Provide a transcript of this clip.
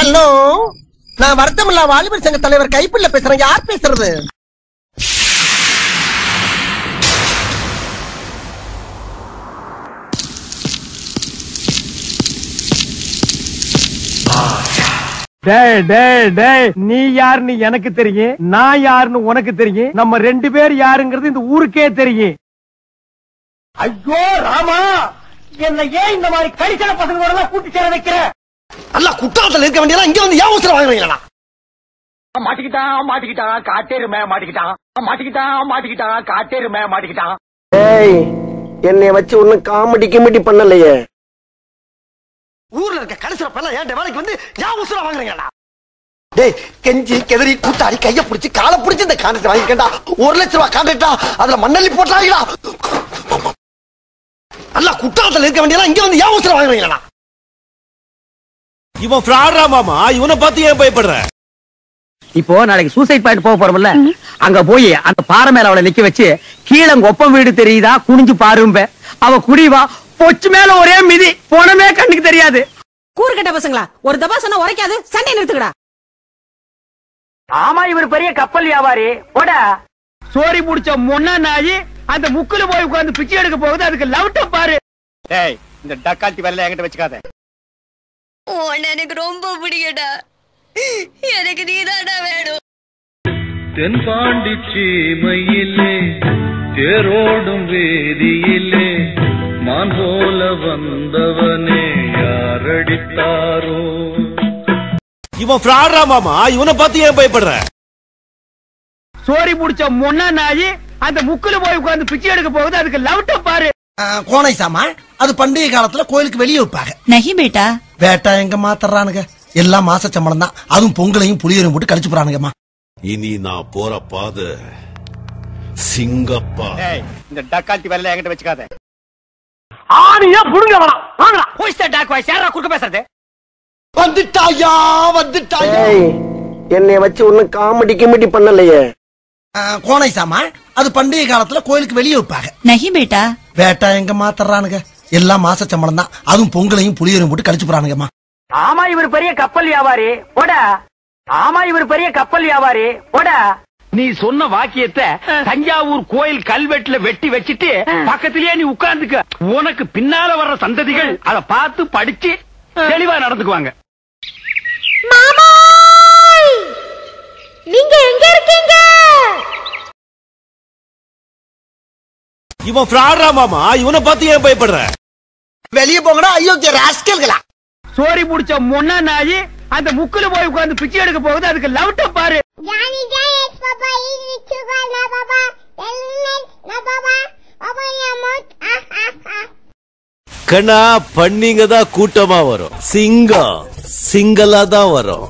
Hello, நான் வருத்தமில்லா வாலிபர் சங்க தலைவர் கைப்பிள்ள பேசுறேன். யார் பேசுறது? நீ யாருன்னு எனக்கு தெரியும், நான் யாருன்னு உனக்கு தெரியும். நம்ம 2 பேர் யாருங்கிறது இந்த ஊருக்கே தெரியும். ஐயோ ராமா, என்ன ஏன் இந்த மாதிரி கடிச்சன பசங்களோட எல்லாம் கூட்டி சேர வைக்கிற? அல்ல குற்றாலத்துல இருக்க வேண்டியதா இங்க வந்து ஏன் உசுர வாங்குறீங்களா? மாட்டிக்கிட்டான் காட்டேருமே மாட்டிக்கிட்டான் காட்டேருமே மாட்டிக்கிட்டான். ஏய், என்னைய வச்சு ஒண்ணும் காமெடி கிமெடி பண்ணலையே. ஊர்ல இருக்க கடைசில பல்ல ஏன் வேலைக்கு வந்து ஏன் உசுர வாங்குறீங்களா? டேய், கெஞ்சி கெதறி கூத்தாடி கைய புடிச்சு காலை புடிச்சு இந்த கான்ட்ராக்ட் வாங்கிக்கண்டா. 1 லட்சம் ரூபாய் கான்ட்ராக்டா, அதுல மண்ணள்ளி போட்டாங்களா? அல்ல குற்றாலத்துல இருக்க வேண்டியதா இங்க வந்து ஏன் உசுர வாங்குறீங்களா? இவன் ஃப்ராடா மாமா, இவனை பார்த்து ஏன் பயப்படுற? இப்போ நாளைக்கு சூசைட் பாயிண்ட் போக போறோம்ல, அங்க போய் அந்த பாறை மேல அவளை நிக்க வச்சு கீழே ஒப்பம் வீடு தெரியுதா குனிஞ்சு பாரும்ப, அவ குடிவா பொச்சு மேல ஒரே மிதி போனமே கண்ணுக்கு தெரியாது. கூறுகட்ட பசங்களா, ஒரு தபா சொன்னா உரைக்காது, சண்டை நிறுத்துக்கடா. ஆமா, இவர் பெரிய கப்பல் வியாபாரி. போடா, சோரி புடிச்ச மொன்னா நாயி அந்த முக்குல போய் உட்கார்ந்து பிச்சை எடுக்க போகுது. அதுக்கு லவுட்ட பாரு. டேய், இந்த டக்கால்ட்டி வேலை என்கிட்ட வச்சுக்காத. எனக்கு ரொம்ப பிடிக்கடா, எனக்கு நீதாடா வேணும். தென்பாண்டி சீமையிலே தேரோடும் வேதியிலே மான் போல வந்தவனே யாரடித்தாரோ? இவன் ஃப்ராடா மாமா, இவனை பார்த்து ஏன் பயப்படுற? சோரி புடிச்ச மொன்னா நாயி அந்த முக்குல போய் உட்கார்ந்து பிச்சை எடுக்க போகுது. அதுக்கு லவுட்ட பாரு. கோனை சாமா, அது பண்டிகை காலத்துல கோயிலுக்கு வெளியே வைப்பாங்க. நகி பேட்டா, வேட்டா எங்க மாத்தறானுங்க? எல்லாம் மாச சம்பளம் தான். அதுவும் பொங்கலையும் புளியரையும் போட்டு கழிச்சு போறானுங்கம்மா. இனி நான் போற பாதை சிங்கப்பா. இந்த டக்கால்ட்டி வேலை என்கிட்ட வச்சுக்காத. ஆணியா புடுங்க வேணாம். வாங்கடா. ஹூஸ் தி டாக் வாய்ஸ்? யாரா குறுக்க பேசுறது? வந்துட்டாயா வந்துட்டாயா. என்னைய வச்சு ஒண்ணும் காமெடி கிமெடி பண்ணலையே. கோனை சாமா, அது பண்டிகை காலத்துல கோயிலுக்கு வெளியே வைப்பாங்க. நகி பேட்டா, வேட்டா எங்க மாத்தறானுங்க? எல்லாம் மாச சம்பளம் தான். அதுவும் பொங்கலையும் புளியரையும் போட்டு கழிச்சு போறானுங்கம்மா. ஆமா, இவர் பெரிய கப்பல் வியாபாரி. போடா. ஆமா, இவர் பெரிய கப்பல் வியாபாரி. போடா. நீ சொன்ன வாக்கியத்தை தஞ்சாவூர் கோயில் கல்வெட்டுல வெட்டி வச்சிட்டு பக்கத்திலேயே நீ உட்கார்ந்துக்க. உனக்கு பின்னால வர்ற சந்ததிகள் அதை பார்த்து படிச்சு தெளிவா நடந்துக்குவாங்க. மாமா, நீங்க எங்க இருக்கீங்க? இவன் ஃப்ராடா மாமா, இவனை பார்த்து ஏன் பயப்படுற? வெளியே போங்கடா அயோக்கிய ராஸ்கல்களா. சோரி புடிச்ச மொன்னா நாயி அந்த முக்குல போய் உட்கார்ந்து பிச்சை எடுக்க போகுது. அதுக்கு லவுட்ட பாரு. கண்ணா, பண்ணிங்க தான் கூட்டமா வரும், சிங்கம் சிங்கலா தான் வரும்.